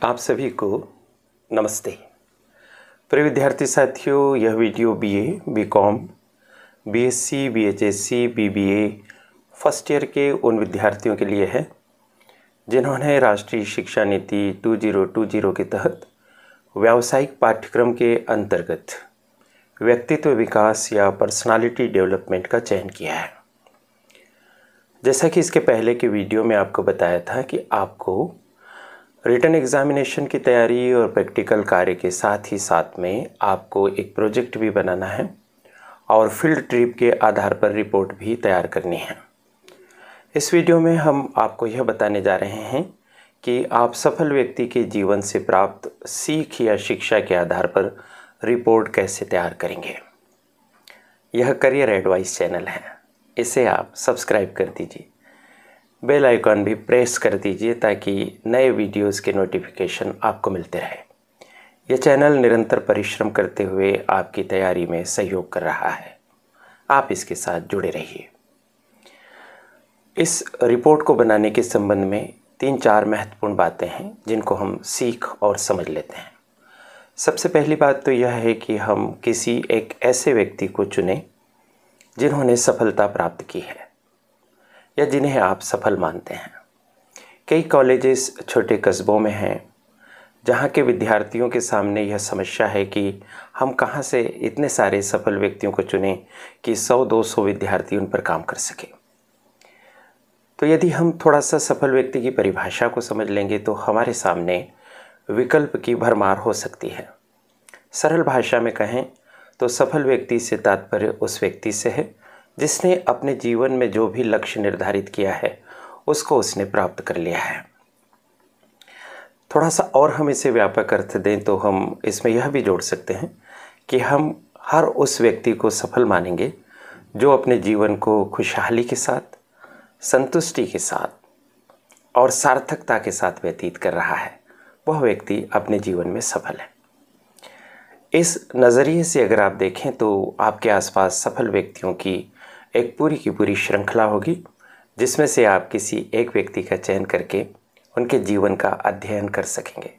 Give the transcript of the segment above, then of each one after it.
आप सभी को नमस्ते। प्रिय विद्यार्थी साथियों, यह वीडियो बीए, बीकॉम, बीएससी, बीएचएससी, बीबीए फर्स्ट ईयर के उन विद्यार्थियों के लिए है जिन्होंने राष्ट्रीय शिक्षा नीति 2020 के तहत व्यावसायिक पाठ्यक्रम के अंतर्गत व्यक्तित्व विकास या पर्सनालिटी डेवलपमेंट का चयन किया है। जैसा कि इसके पहले के वीडियो में आपको बताया था कि आपको रिटन एग्जामिनेशन की तैयारी और प्रैक्टिकल कार्य के साथ ही साथ में आपको एक प्रोजेक्ट भी बनाना है और फील्ड ट्रिप के आधार पर रिपोर्ट भी तैयार करनी है। इस वीडियो में हम आपको यह बताने जा रहे हैं कि आप सफल व्यक्ति के जीवन से प्राप्त सीख या शिक्षा के आधार पर रिपोर्ट कैसे तैयार करेंगे। यह करियर एडवाइस चैनल है, इसे आप सब्सक्राइब कर दीजिए, बेल आइकॉन भी प्रेस कर दीजिए ताकि नए वीडियोस के नोटिफिकेशन आपको मिलते रहे। यह चैनल निरंतर परिश्रम करते हुए आपकी तैयारी में सहयोग कर रहा है, आप इसके साथ जुड़े रहिए। इस रिपोर्ट को बनाने के संबंध में 3-4 महत्वपूर्ण बातें हैं जिनको हम सीख और समझ लेते हैं। सबसे पहली बात तो यह है कि हम किसी एक ऐसे व्यक्ति को चुनें जिन्होंने सफलता प्राप्त की है या जिन्हें आप सफल मानते हैं। कई कॉलेजेस छोटे कस्बों में हैं जहाँ के विद्यार्थियों के सामने यह समस्या है कि हम कहाँ से इतने सारे सफल व्यक्तियों को चुनें कि 100-200 विद्यार्थी उन पर काम कर सके। तो यदि हम थोड़ा सा सफल व्यक्ति की परिभाषा को समझ लेंगे तो हमारे सामने विकल्प की भरमार हो सकती है। सरल भाषा में कहें तो सफल व्यक्ति से तात्पर्य उस व्यक्ति से है जिसने अपने जीवन में जो भी लक्ष्य निर्धारित किया है उसको उसने प्राप्त कर लिया है। थोड़ा सा और हम इसे व्यापक अर्थ दें तो हम इसमें यह भी जोड़ सकते हैं कि हम हर उस व्यक्ति को सफल मानेंगे जो अपने जीवन को खुशहाली के साथ, संतुष्टि के साथ और सार्थकता के साथ व्यतीत कर रहा है। वह व्यक्ति अपने जीवन में सफल है। इस नज़रिए से अगर आप देखें तो आपके आसपास सफल व्यक्तियों की एक पूरी की पूरी श्रृंखला होगी जिसमें से आप किसी एक व्यक्ति का चयन करके उनके जीवन का अध्ययन कर सकेंगे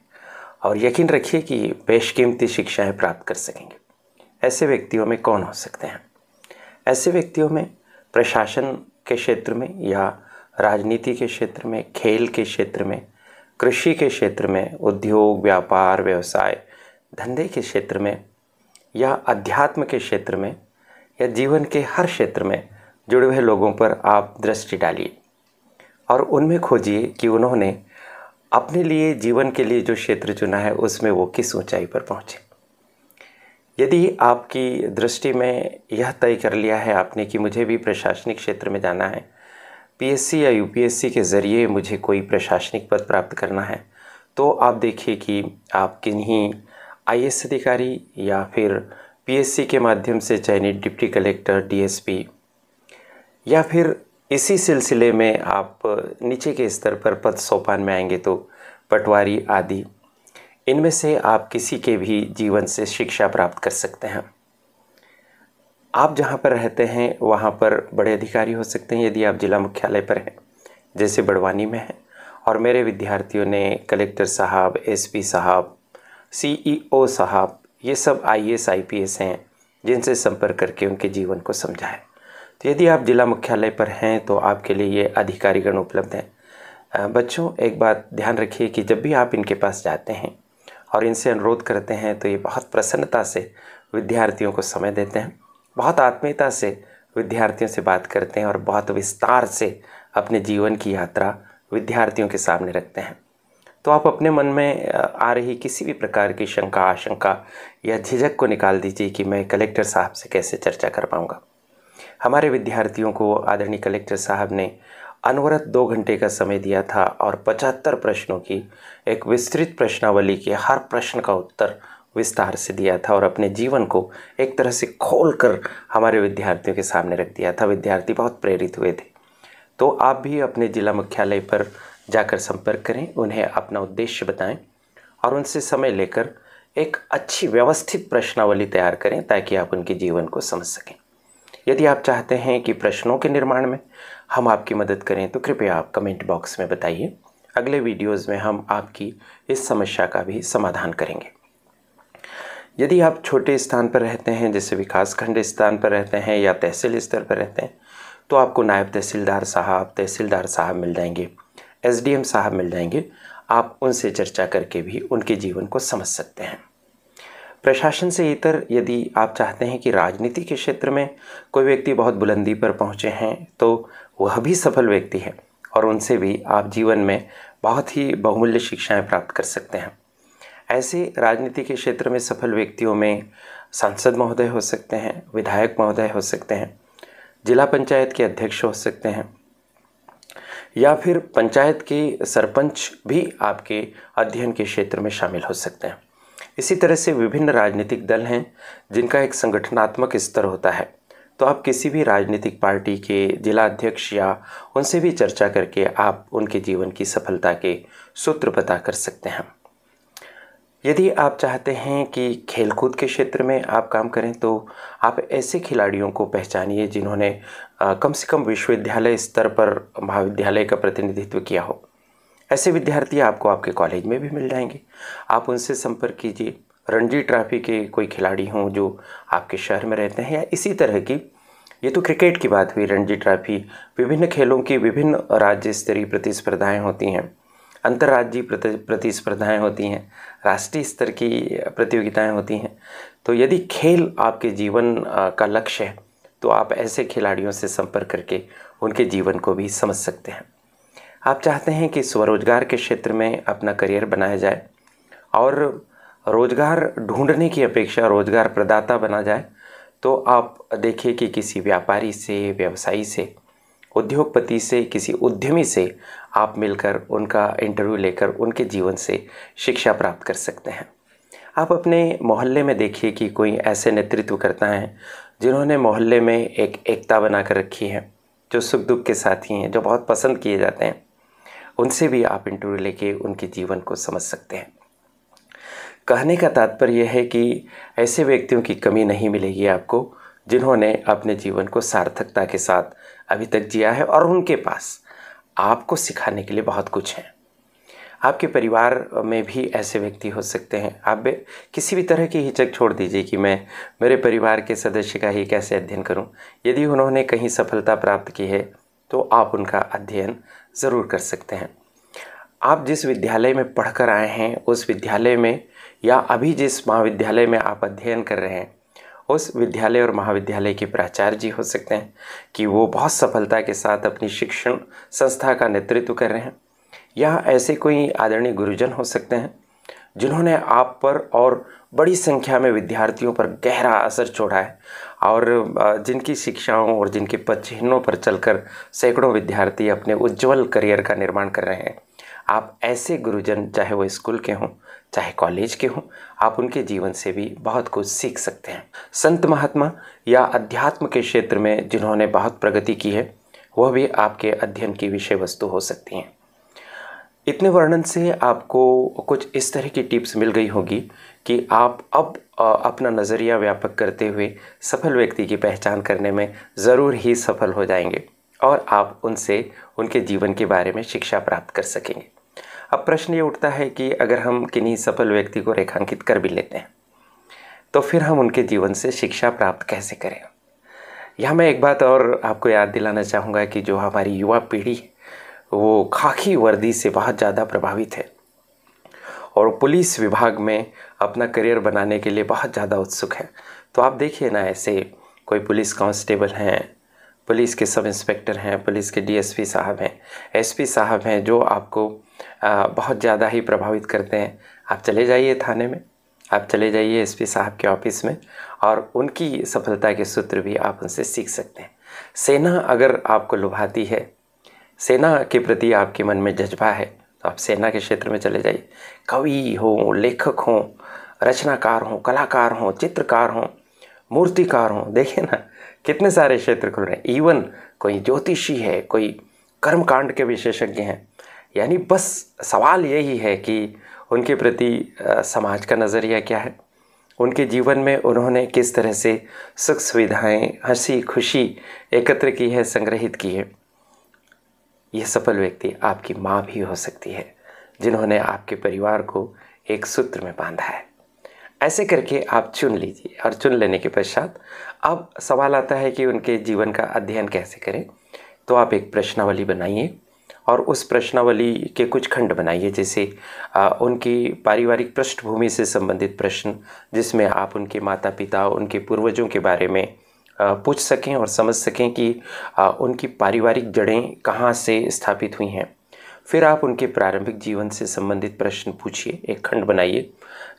और यकीन रखिए कि बेशकीमती शिक्षाएं प्राप्त कर सकेंगे। ऐसे व्यक्तियों में कौन हो सकते हैं? ऐसे व्यक्तियों में प्रशासन के क्षेत्र में या राजनीति के क्षेत्र में, खेल के क्षेत्र में, कृषि के क्षेत्र में, उद्योग, व्यापार, व्यवसाय, धंधे के क्षेत्र में या अध्यात्म के क्षेत्र में या जीवन के हर क्षेत्र में जुड़े हुए लोगों पर आप दृष्टि डालिए और उनमें खोजिए कि उन्होंने अपने लिए, जीवन के लिए जो क्षेत्र चुना है उसमें वो किस ऊंचाई पर पहुँचे। यदि आपकी दृष्टि में यह तय कर लिया है आपने कि मुझे भी प्रशासनिक क्षेत्र में जाना है, पीएससी या यूपीएससी के ज़रिए मुझे कोई प्रशासनिक पद प्राप्त करना है, तो आप देखिए कि आप किन्हीं आईएएस अधिकारी या फिर पीएससी के माध्यम से चयनित डिप्टी कलेक्टर, डीएसपी या फिर इसी सिलसिले में आप नीचे के स्तर पर पद सोपान में आएंगे तो पटवारी आदि, इनमें से आप किसी के भी जीवन से शिक्षा प्राप्त कर सकते हैं। आप जहां पर रहते हैं वहां पर बड़े अधिकारी हो सकते हैं यदि आप जिला मुख्यालय पर हैं, जैसे बड़वानी में है, और मेरे विद्यार्थियों ने कलेक्टर साहब, एसपी साहब, सीईओ साहब, ये सब आईएएस आईपीएस हैं जिनसे संपर्क करके उनके जीवन को समझा है। तो यदि आप जिला मुख्यालय पर हैं तो आपके लिए ये अधिकारीगण उपलब्ध हैं। बच्चों, एक बात ध्यान रखिए कि जब भी आप इनके पास जाते हैं और इनसे अनुरोध करते हैं तो ये बहुत प्रसन्नता से विद्यार्थियों को समय देते हैं, बहुत आत्मीयता से विद्यार्थियों से बात करते हैं और बहुत विस्तार से अपने जीवन की यात्रा विद्यार्थियों के सामने रखते हैं। तो आप अपने मन में आ रही किसी भी प्रकार की शंका, आशंका या झिझक को निकाल दीजिए कि मैं कलेक्टर साहब से कैसे चर्चा कर पाऊंगा। हमारे विद्यार्थियों को आदरणीय कलेक्टर साहब ने अनवरत 2 घंटे का समय दिया था और 75 प्रश्नों की एक विस्तृत प्रश्नावली के हर प्रश्न का उत्तर विस्तार से दिया था और अपने जीवन को एक तरह से खोल कर हमारे विद्यार्थियों के सामने रख दिया था। विद्यार्थी बहुत प्रेरित हुए थे। तो आप भी अपने जिला मुख्यालय पर जाकर संपर्क करें, उन्हें अपना उद्देश्य बताएं और उनसे समय लेकर एक अच्छी व्यवस्थित प्रश्नावली तैयार करें ताकि आप उनके जीवन को समझ सकें। यदि आप चाहते हैं कि प्रश्नों के निर्माण में हम आपकी मदद करें तो कृपया आप कमेंट बॉक्स में बताइए, अगले वीडियोज़ में हम आपकी इस समस्या का भी समाधान करेंगे। यदि आप छोटे स्थान पर रहते हैं, जैसे विकासखंड स्थान पर रहते हैं या तहसील स्तर पर रहते हैं, तो आपको नायब तहसीलदार साहब मिल जाएंगे, एसडीएम साहब मिल जाएंगे। आप उनसे चर्चा करके भी उनके जीवन को समझ सकते हैं। प्रशासन से इतर यदि आप चाहते हैं कि राजनीति के क्षेत्र में कोई व्यक्ति बहुत बुलंदी पर पहुंचे हैं, तो वह भी सफल व्यक्ति है और उनसे भी आप जीवन में बहुत ही बहुमूल्य शिक्षाएं प्राप्त कर सकते हैं। ऐसे राजनीति के क्षेत्र में सफल व्यक्तियों में सांसद महोदय हो सकते हैं, विधायक महोदय हो सकते हैं, जिला पंचायत के अध्यक्ष हो सकते हैं, या फिर पंचायत के सरपंच भी आपके अध्ययन के क्षेत्र में शामिल हो सकते हैं। इसी तरह से विभिन्न राजनीतिक दल हैं जिनका एक संगठनात्मक स्तर होता है, तो आप किसी भी राजनीतिक पार्टी के जिला अध्यक्ष या उनसे भी चर्चा करके आप उनके जीवन की सफलता के सूत्र पता कर सकते हैं। यदि आप चाहते हैं कि खेलकूद के क्षेत्र में आप काम करें, तो आप ऐसे खिलाड़ियों को पहचानिए जिन्होंने कम से कम विश्वविद्यालय स्तर पर महाविद्यालय का प्रतिनिधित्व किया हो। ऐसे विद्यार्थी आपको आपके कॉलेज में भी मिल जाएंगे। आप उनसे संपर्क कीजिए। रणजी ट्रॉफी के कोई खिलाड़ी हों जो आपके शहर में रहते हैं, या इसी तरह की, ये तो क्रिकेट की बात हुई, रणजी ट्रॉफी, विभिन्न खेलों की विभिन्न राज्य स्तरीय प्रतिस्पर्धाएँ होती हैं, अंतर्राज्यीय प्रतिस्पर्धाएँ होती हैं, राष्ट्रीय स्तर की प्रतियोगिताएं होती हैं। तो यदि खेल आपके जीवन का लक्ष्य है, तो आप ऐसे खिलाड़ियों से संपर्क करके उनके जीवन को भी समझ सकते हैं। आप चाहते हैं कि स्वरोजगार के क्षेत्र में अपना करियर बनाया जाए और रोजगार ढूंढने की अपेक्षा रोजगार प्रदाता बना जाए, तो आप देखिए कि किसी व्यापारी से, व्यवसायी से, उद्योगपति से, किसी उद्यमी से आप मिलकर उनका इंटरव्यू लेकर उनके जीवन से शिक्षा प्राप्त कर सकते हैं। आप अपने मोहल्ले में देखिए कि कोई ऐसे नेतृत्वकर्ता हैं जिन्होंने मोहल्ले में एक एकता बना कर रखी है, जो सुख दुख के साथी हैं, जो बहुत पसंद किए जाते हैं। उनसे भी आप इंटरव्यू लेके उनके जीवन को समझ सकते हैं। कहने का तात्पर्य यह है कि ऐसे व्यक्तियों की कमी नहीं मिलेगी आपको जिन्होंने अपने जीवन को सार्थकता के साथ अभी तक जिया है और उनके पास आपको सिखाने के लिए बहुत कुछ है। आपके परिवार में भी ऐसे व्यक्ति हो सकते हैं। आप किसी भी तरह की हिचक छोड़ दीजिए कि मैं मेरे परिवार के सदस्य का ही कैसे अध्ययन करूं। यदि उन्होंने कहीं सफलता प्राप्त की है तो आप उनका अध्ययन ज़रूर कर सकते हैं। आप जिस विद्यालय में पढ़कर आए हैं उस विद्यालय में, या अभी जिस महाविद्यालय में आप अध्ययन कर रहे हैं, उस विद्यालय और महाविद्यालय के प्राचार्य जी हो सकते हैं कि वो बहुत सफलता के साथ अपनी शिक्षण संस्था का नेतृत्व कर रहे हैं, या ऐसे कोई आदरणीय गुरुजन हो सकते हैं जिन्होंने आप पर और बड़ी संख्या में विद्यार्थियों पर गहरा असर छोड़ा है और जिनकी शिक्षाओं और जिनके पद चिन्हों पर चलकर सैकड़ों विद्यार्थी अपने उज्जवल करियर का निर्माण कर रहे हैं। आप ऐसे गुरुजन, चाहे वो स्कूल के हों चाहे कॉलेज के हों, आप उनके जीवन से भी बहुत कुछ सीख सकते हैं। संत महात्मा या अध्यात्म के क्षेत्र में जिन्होंने बहुत प्रगति की है, वह भी आपके अध्ययन की विषय वस्तु हो सकती हैं। इतने वर्णन से आपको कुछ इस तरह की टिप्स मिल गई होगी कि आप अब अपना नज़रिया व्यापक करते हुए सफल व्यक्ति की पहचान करने में ज़रूर ही सफल हो जाएंगे और आप उनसे उनके जीवन के बारे में शिक्षा प्राप्त कर सकेंगे। अब प्रश्न ये उठता है कि अगर हम किन्हीं सफल व्यक्ति को रेखांकित कर भी लेते हैं तो फिर हम उनके जीवन से शिक्षा प्राप्त कैसे करें। यहाँ मैं एक बात और आपको याद दिलाना चाहूँगा कि जो हमारी युवा पीढ़ी है वो खाकी वर्दी से बहुत ज़्यादा प्रभावित है और पुलिस विभाग में अपना करियर बनाने के लिए बहुत ज़्यादा उत्सुक है। तो आप देखिए ना, ऐसे कोई पुलिस कांस्टेबल हैं, पुलिस के सब इंस्पेक्टर हैं, पुलिस के डीएसपी साहब हैं, एसपी साहब हैं, जो आपको बहुत ज़्यादा ही प्रभावित करते हैं। आप चले जाइए थाने में, आप चले जाइए एसपी साहब के ऑफिस में और उनकी सफलता के सूत्र भी आप उनसे सीख सकते हैं। सेना अगर आपको लुभाती है, सेना के प्रति आपके मन में जज्बा है, तो आप सेना के क्षेत्र में चले जाइए। कवि हो, लेखक हो, रचनाकार हो, कलाकार हो, चित्रकार हो, मूर्तिकार हो, देखिए ना कितने सारे क्षेत्र खुल रहे हैं। इवन कोई ज्योतिषी है, कोई कर्मकांड के विशेषज्ञ हैं। यानी बस सवाल यही है कि उनके प्रति समाज का नज़रिया क्या है, उनके जीवन में उन्होंने किस तरह से सुख सुविधाएं, हंसी खुशी एकत्र की है, संग्रहित की है। यह सफल व्यक्ति आपकी माँ भी हो सकती है, जिन्होंने आपके परिवार को एक सूत्र में बांधा है। ऐसे करके आप चुन लीजिए, और चुन लेने के पश्चात अब सवाल आता है कि उनके जीवन का अध्ययन कैसे करें। तो आप एक प्रश्नावली बनाइए और उस प्रश्नावली के कुछ खंड बनाइए, जैसे उनकी पारिवारिक पृष्ठभूमि से संबंधित प्रश्न, जिसमें आप उनके माता पिता, उनके पूर्वजों के बारे में पूछ सकें और समझ सकें कि उनकी पारिवारिक जड़ें कहाँ से स्थापित हुई हैं। फिर आप उनके प्रारंभिक जीवन से संबंधित प्रश्न पूछिए, एक खंड बनाइए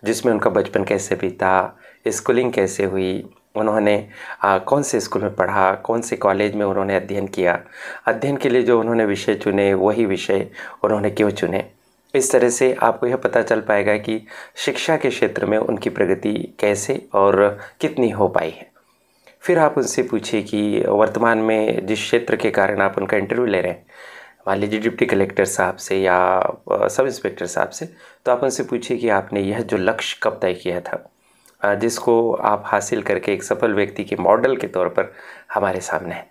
जिसमें उनका बचपन कैसे बीता, स्कूलिंग कैसे हुई, उन्होंने कौन से स्कूल में पढ़ा, कौन से कॉलेज में उन्होंने अध्ययन किया, अध्ययन के लिए जो उन्होंने विषय चुने वही विषय उन्होंने क्यों चुने। इस तरह से आपको यह पता चल पाएगा कि शिक्षा के क्षेत्र में उनकी प्रगति कैसे और कितनी हो पाई है। फिर आप उनसे पूछिए कि वर्तमान में जिस क्षेत्र के कारण आप उनका इंटरव्यू ले रहे हैं, मान लीजिए डिप्टी कलेक्टर साहब से या सब इंस्पेक्टर साहब से, तो आप उनसे पूछिए कि आपने यह जो लक्ष्य कब तय किया था, जिसको आप हासिल करके एक सफल व्यक्ति के मॉडल के तौर पर हमारे सामने है।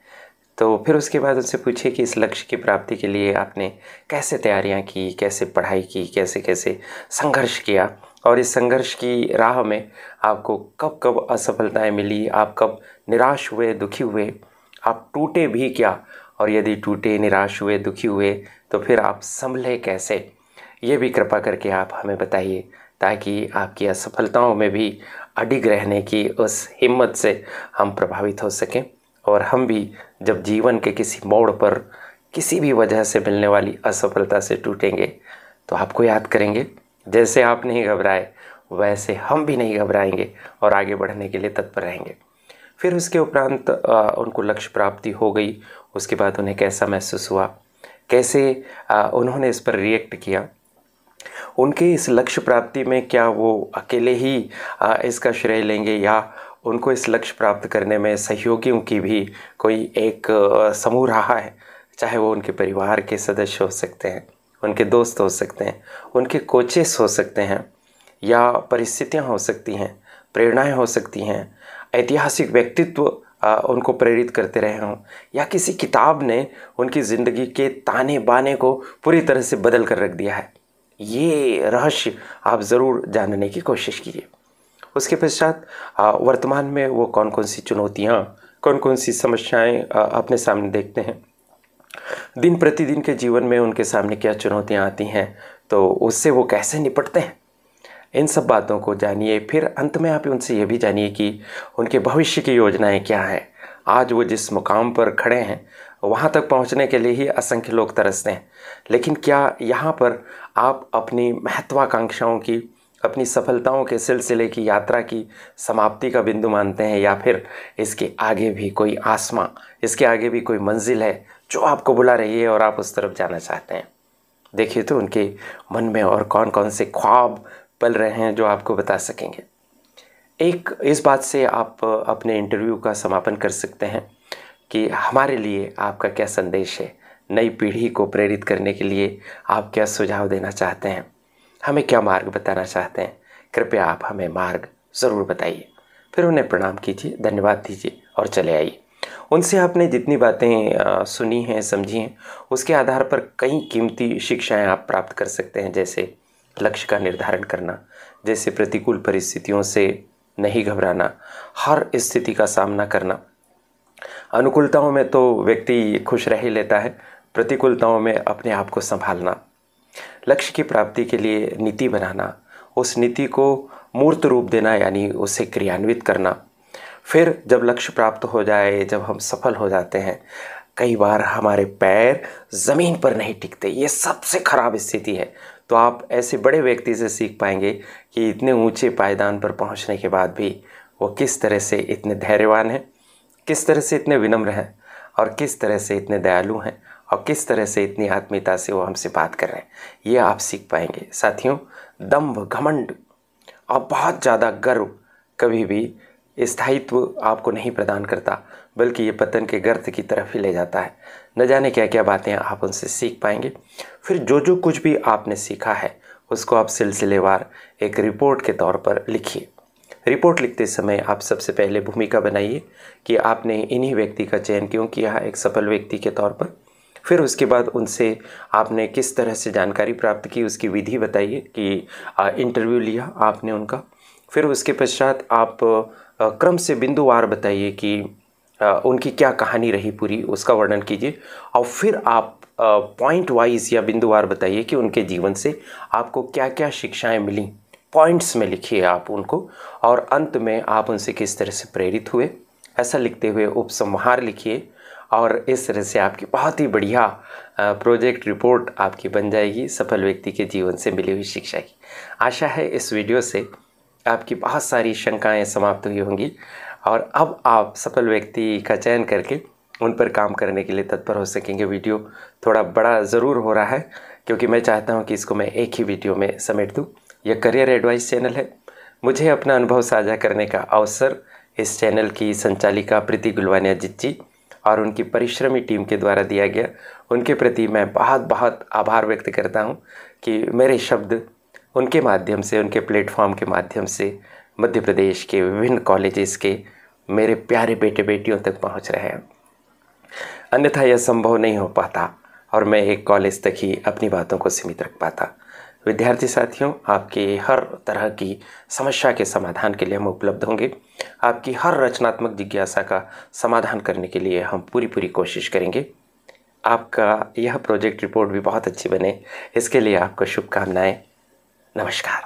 तो फिर उसके बाद उनसे पूछिए कि इस लक्ष्य की प्राप्ति के लिए आपने कैसे तैयारियां की, कैसे पढ़ाई की, कैसे कैसे संघर्ष किया, और इस संघर्ष की राह में आपको कब कब असफलताएं मिली, आप कब निराश हुए, दुखी हुए, आप टूटे भी क्या, और यदि टूटे, निराश हुए, दुखी हुए तो फिर आप संभले कैसे। ये भी कृपा करके आप हमें बताइए, ताकि आपकी असफलताओं में भी अडिग रहने की उस हिम्मत से हम प्रभावित हो सकें, और हम भी जब जीवन के किसी मोड़ पर किसी भी वजह से मिलने वाली असफलता से टूटेंगे तो आपको याद करेंगे। जैसे आप नहीं घबराए वैसे हम भी नहीं घबराएंगे और आगे बढ़ने के लिए तत्पर रहेंगे। फिर उसके उपरांत उनको लक्ष्य प्राप्ति हो गई, उसके बाद उन्हें कैसा महसूस हुआ, कैसे उन्होंने इस पर रिएक्ट किया, उनके इस लक्ष्य प्राप्ति में क्या वो अकेले ही इसका श्रेय लेंगे या उनको इस लक्ष्य प्राप्त करने में सहयोगियों की भी कोई एक समूह रहा है। चाहे वो उनके परिवार के सदस्य हो सकते हैं, उनके दोस्त हो सकते हैं, उनके कोचेस हो सकते हैं, या परिस्थितियां हो सकती हैं, प्रेरणाएं हो सकती हैं, ऐतिहासिक व्यक्तित्व उनको प्रेरित करते रहे हों, या किसी किताब ने उनकी ज़िंदगी के ताने बाने को पूरी तरह से बदल कर रख दिया है। ये रहस्य आप ज़रूर जानने की कोशिश कीजिए। उसके पश्चात वर्तमान में वो कौन कौन सी चुनौतियाँ, कौन कौन सी समस्याएं अपने सामने देखते हैं, दिन प्रतिदिन के जीवन में उनके सामने क्या चुनौतियाँ आती हैं, तो उससे वो कैसे निपटते हैं, इन सब बातों को जानिए। फिर अंत में आप उनसे ये भी जानिए कि उनके भविष्य की योजनाएं क्या हैं। आज वो जिस मुकाम पर खड़े हैं वहाँ तक पहुँचने के लिए ही असंख्य लोग तरसते हैं, लेकिन क्या यहाँ पर आप अपनी महत्वाकांक्षाओं की, अपनी सफलताओं के सिलसिले की यात्रा की समाप्ति का बिंदु मानते हैं, या फिर इसके आगे भी कोई आसमां, इसके आगे भी कोई मंजिल है जो आपको बुला रही है और आप उस तरफ जाना चाहते हैं। देखिए तो उनके मन में और कौन कौन से ख्वाब पल रहे हैं जो आपको बता सकेंगे। एक इस बात से आप अपने इंटरव्यू का समापन कर सकते हैं कि हमारे लिए आपका क्या संदेश है, नई पीढ़ी को प्रेरित करने के लिए आप क्या सुझाव देना चाहते हैं, हमें क्या मार्ग बताना चाहते हैं। कृपया आप हमें मार्ग ज़रूर बताइए। फिर उन्हें प्रणाम कीजिए, धन्यवाद दीजिए और चले आइए। उनसे आपने जितनी बातें सुनी हैं, समझी हैं, उसके आधार पर कई कीमती शिक्षाएं आप प्राप्त कर सकते हैं, जैसे लक्ष्य का निर्धारण करना, जैसे प्रतिकूल परिस्थितियों से नहीं घबराना, हर स्थिति का सामना करना। अनुकूलताओं में तो व्यक्ति खुश रह ही लेता है, प्रतिकूलताओं में अपने आप को संभालना, लक्ष्य की प्राप्ति के लिए नीति बनाना, उस नीति को मूर्त रूप देना यानी उसे क्रियान्वित करना। फिर जब लक्ष्य प्राप्त हो जाए, जब हम सफल हो जाते हैं, कई बार हमारे पैर ज़मीन पर नहीं टिकते, ये सबसे ख़राब स्थिति है। तो आप ऐसे बड़े व्यक्ति से सीख पाएंगे कि इतने ऊंचे पायदान पर पहुंचने के बाद भी वो किस तरह से इतने धैर्यवान हैं, किस तरह से इतने विनम्र हैं, और किस तरह से इतने दयालु हैं, और किस तरह से इतनी आत्मीयता से वो हमसे बात कर रहे हैं। ये आप सीख पाएंगे। साथियों, दंभ, घमंड और बहुत ज़्यादा गर्व कभी भी स्थायित्व आपको नहीं प्रदान करता, बल्कि ये पतन के गर्त की तरफ ही ले जाता है। न जाने क्या क्या बातें आप उनसे सीख पाएंगे। फिर जो जो कुछ भी आपने सीखा है उसको आप सिलसिलेवार एक रिपोर्ट के तौर पर लिखिए। रिपोर्ट लिखते समय आप सबसे पहले भूमिका बनाइए कि आपने इन्हीं व्यक्ति का चयन क्यों किया है एक सफल व्यक्ति के तौर पर। फिर उसके बाद उनसे आपने किस तरह से जानकारी प्राप्त की, उसकी विधि बताइए कि इंटरव्यू लिया आपने उनका। फिर उसके पश्चात आप क्रम से बिंदुवार बताइए कि उनकी क्या कहानी रही पूरी, उसका वर्णन कीजिए। और फिर आप पॉइंट वाइज या बिंदुवार बताइए कि उनके जीवन से आपको क्या क्या शिक्षाएं मिली, पॉइंट्स में लिखिए आप उनको। और अंत में आप उनसे किस तरह से प्रेरित हुए, ऐसा लिखते हुए उपसंहार लिखिए। और इस तरह से आपकी बहुत ही बढ़िया प्रोजेक्ट रिपोर्ट आपकी बन जाएगी सफल व्यक्ति के जीवन से मिली हुई शिक्षा की। आशा है इस वीडियो से आपकी बहुत सारी शंकाएं समाप्त हुई होंगी और अब आप सफल व्यक्ति का चयन करके उन पर काम करने के लिए तत्पर हो सकेंगे। वीडियो थोड़ा बड़ा ज़रूर हो रहा है क्योंकि मैं चाहता हूं कि इसको मैं एक ही वीडियो में समेट दूं। यह करियर एडवाइस चैनल है। मुझे अपना अनुभव साझा करने का अवसर इस चैनल की संचालिका प्रीति गुलवानिया जी और उनकी परिश्रमी टीम के द्वारा दिया गया। उनके प्रति मैं बहुत बहुत आभार व्यक्त करता हूं कि मेरे शब्द उनके माध्यम से, उनके प्लेटफॉर्म के माध्यम से मध्य प्रदेश के विभिन्न कॉलेजेस के मेरे प्यारे बेटे बेटियों तक पहुंच रहे हैं। अन्यथा यह संभव नहीं हो पाता और मैं एक कॉलेज तक ही अपनी बातों को सीमित रख पाता। विद्यार्थी साथियों, आपकी हर तरह की समस्या के समाधान के लिए हम उपलब्ध होंगे। आपकी हर रचनात्मक जिज्ञासा का समाधान करने के लिए हम पूरी कोशिश करेंगे। आपका यह प्रोजेक्ट रिपोर्ट भी बहुत अच्छी बने, इसके लिए आपको शुभकामनाएं। नमस्कार।